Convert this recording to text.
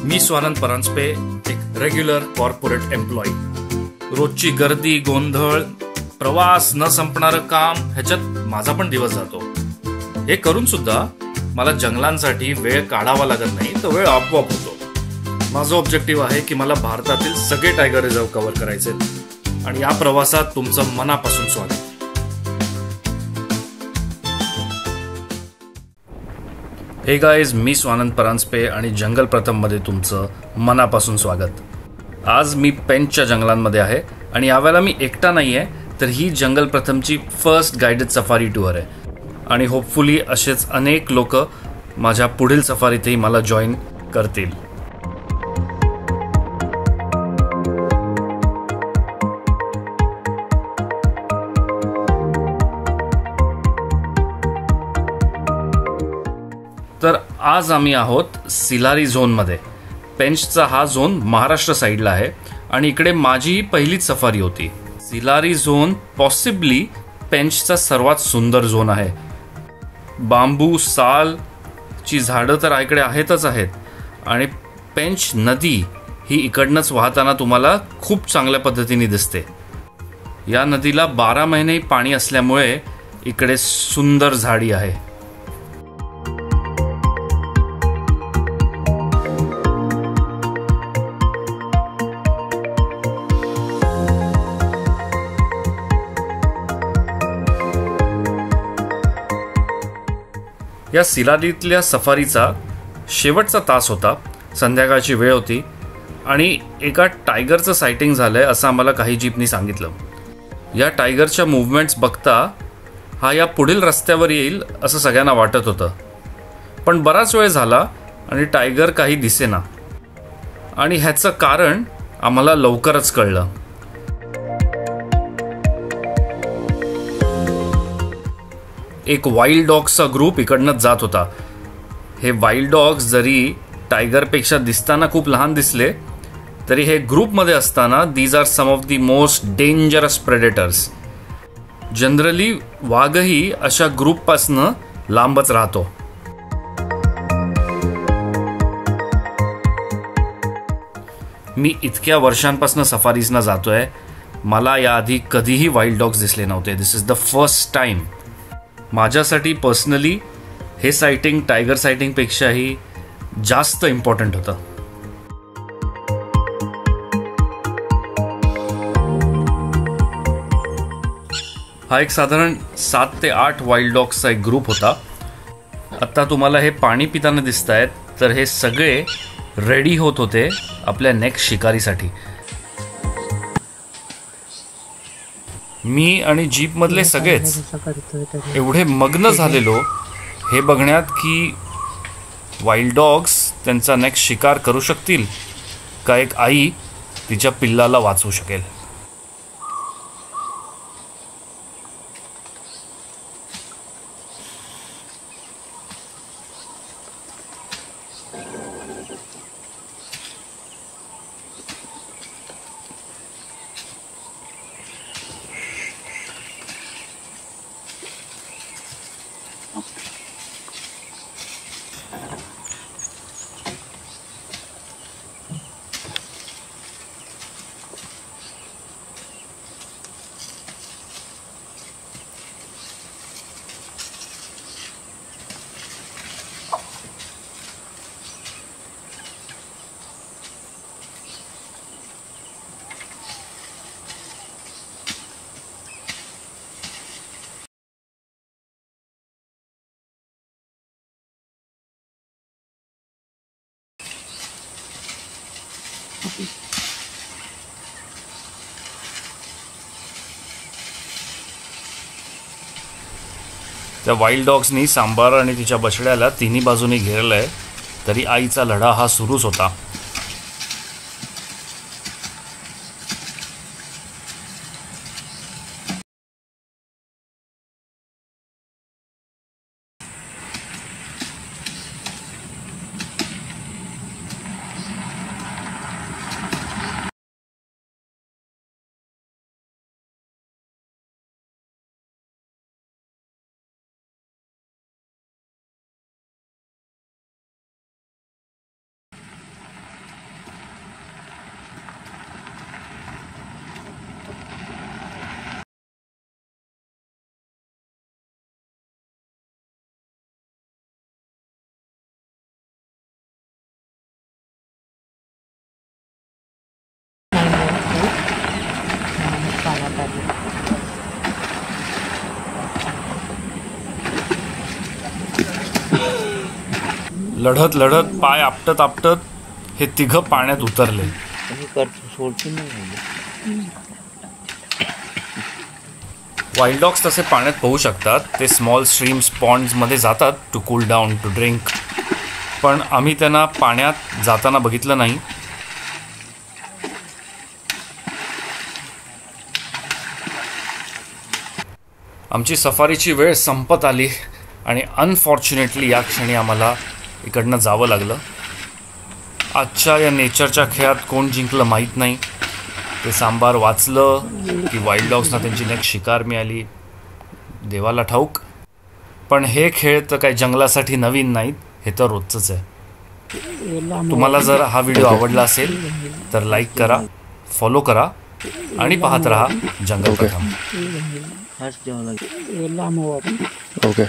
मी स्वानंद परांजपे, एक regular corporate employee. रोजची गर्दी, गोंधळ, प्रवास, न संपणारं काम, ह्याच्यात माझा पण दिवस जातो. हे करून सुद्धा मला जंगलांसाठी वेळ काढावा लागत नाही, तो वेळ आपोआप होतो. माझं ऑब्जेक्टिव्ह आहे की मला भारतातील सगळे टायगर रिझर्व कव्हर करायचे आणि या प्रवासात तुमचं मनापासून स्वागत. हे गाईज, मी स्वानंद परांजपे आणि जंगल प्रथम मध्ये तुमचं मनापासून स्वागत. आज मी पेंचच्या जंगलांमध्ये आहे आणि यावेळेला मी एकटा नाही आहे, तर ही जंगल प्रथमची फर्स्ट गाइडेड सफारी टूर आहे आणि होपफुली असेच अनेक लोक माझ्या पुढील सफारीतही मला जॉईन करतील. तर आज आम्ही आहोत सिलारी झोनमध्ये. पेंचचा हा झोन महाराष्ट्र साईडला आहे आणि इकडे माझी पहिलीच सफारी होती. सिलारी झोन पॉसिबली पेंचचा सर्वात सुंदर झोन आहे. बांबू, साल ची झाडं तर इकडे आहेतच आहेत आणि पेंच नदी ही इकडनंच वाहताना तुम्हाला खूप चांगल्या पद्धतीने दिसते. या नदीला 12 महिने पाणी असल्यामुळे इकडे सुंदर झाडी आहे. या सिलारीतल्या सफारीचा शेवटचा तास होता. संध्याकाळची वेळ होती आणि एका टायगरचं सायटिंग झालंय असं आम्हाला काही जीपनी सांगितलं. या टायगरच्या मूव्हमेंट्स बघता हा या पुढील रस्त्यावर येईल असं सगळ्यांना वाटत होतं, पण बराच वेळ झाला आणि टायगर काही दिसेना आणि ह्याचं कारण आम्हाला लवकरच कळलं. एक वाईल्ड डॉग्सचा ग्रुप इकडनंच जात होता. हे वाईल्ड डॉग्स जरी टायगरपेक्षा दिसताना खूप लहान दिसले तरी हे ग्रुपमध्ये असताना these are some of the most dangerous predators. Generally वाघही अशा ग्रुपपासनं लांबच राहतो. मी इतक्या वर्षांपासून सफारीजना जातोय, मला याआधी कधीही वाईल्ड डॉग्स दिसले नव्हते. दिस इज द फर्स्ट टाइम. माझ्यासाठी पर्सनली हे सायटिंग टायगर सायटिंगपेक्षाही जास्त इम्पॉर्टंट होतं. हा एक साधारण 7 ते 8 वाईल्ड डॉग्सचा एक ग्रुप होता. आता तुम्हाला हे पाणी पिताना दिसत आहेत, तर हे सगळे रेडी होत होते आपल्या नेक्स्ट शिकारीसाठी. मी आणि जीपमधले सगळेच एवढे मग्न झालेलो हे बघण्यात की वाईल्ड डॉग्स त्यांचा नेक्स्ट शिकार करू शकतील का एक आई तिच्या पिल्लाला वाचवू शकेल. त्या वाईल्ड डॉग्सनी सांबार आणि तिच्या बछड्याला तिन्ही बाजूनी घेरलंय, तरी आईचा लढा हा सुरूच होता. लढत लढत पाय आपटत आपटत हे तिघं पाण्यात उतरले. वाईल्ड डॉग्स तसे पाण्यात पोहू शकतात. ते स्मॉल स्ट्रीम्स पॉन्ड्समध्ये जातात to cool down, to drink. पण आम्ही त्यांना पाण्यात जाताना बघितलं नाही. आमची सफारीची वेळ संपत आली आणि अनफॉर्च्युनेटली या क्षणी आम्हाला इकडनं जावं लागलं. आजच्या या नेचरच्या खेळात कोण जिंकलं माहीत नाही. ते सांबार वाचलं की वाईल्ड डॉग्सना त्यांची नेक्स्ट शिकार मिळाली, देवाला ठाऊक. पण हे खेळ तर काही जंगलासाठी नवीन नाहीत, हे तर रोजचंच आहे. तुम्हाला जर हा व्हिडिओ आवडला असेल तर लाईक करा, फॉलो करा आणि पाहत राहा जंगल कथा. ओके.